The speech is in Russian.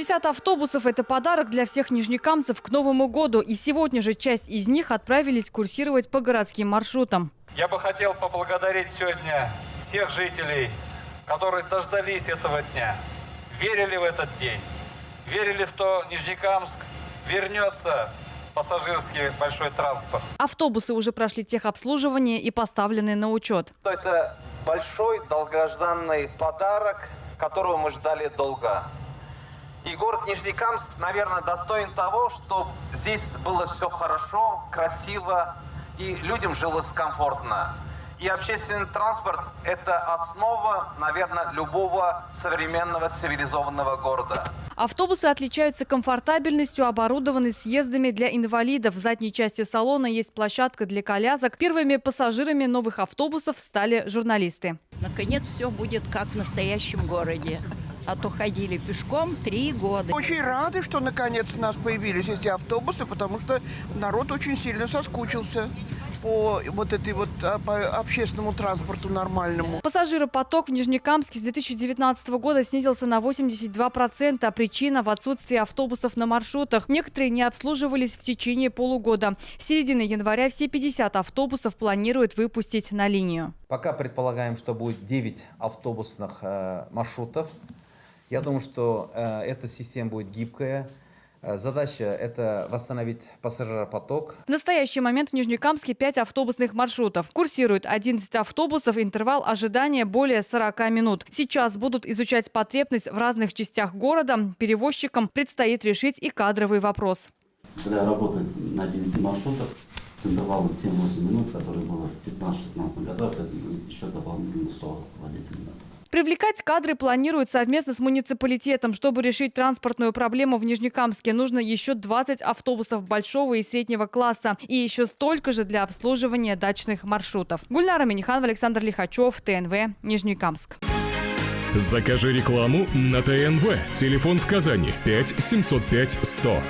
50 автобусов – это подарок для всех нижнекамцев к Новому году. И сегодня же часть из них отправились курсировать по городским маршрутам. Я бы хотел поблагодарить сегодня всех жителей, которые дождались этого дня, верили в этот день, верили в то, Нижнекамск вернется пассажирский большой транспорт. Автобусы уже прошли техобслуживание и поставлены на учет. Это большой долгожданный подарок, которого мы ждали долго. И город Нижнекамск, наверное, достоин того, чтобы здесь было все хорошо, красиво и людям жилось комфортно. И общественный транспорт – это основа, наверное, любого современного цивилизованного города. Автобусы отличаются комфортабельностью, оборудованы съездами для инвалидов. В задней части салона есть площадка для колясок. Первыми пассажирами новых автобусов стали журналисты. Наконец все будет как в настоящем городе. А то ходили пешком 3 года. Очень рады, что наконец у нас появились эти автобусы, потому что народ очень сильно соскучился по по общественному транспорту нормальному. Пассажиропоток в Нижнекамске с 2019 года снизился на 82%, а причина в отсутствии автобусов на маршрутах. Некоторые не обслуживались в течение полугода. С середины января все 50 автобусов планируют выпустить на линию. Пока предполагаем, что будет 9 автобусных маршрутов. Я думаю, что эта система будет гибкая. Задача – это восстановить пассажиропоток. В настоящий момент в Нижнекамске 5 автобусных маршрутов. Курсирует 11 автобусов, интервал ожидания более 40 минут. Сейчас будут изучать потребность в разных частях города. Перевозчикам предстоит решить и кадровый вопрос. Когда работать на 9 маршрутах с интервалом 7-8 минут, который было в 15-16 годах, это еще дополнительно 100 водителей. Привлекать кадры планируют совместно с муниципалитетом. Чтобы решить транспортную проблему в Нижнекамске, нужно еще 20 автобусов большого и среднего класса. И еще столько же для обслуживания дачных маршрутов. Гульнара Миниханова, Александр Лихачев, ТНВ, Нижнекамск. Закажи рекламу на ТНВ. Телефон в Казани 5 705 100.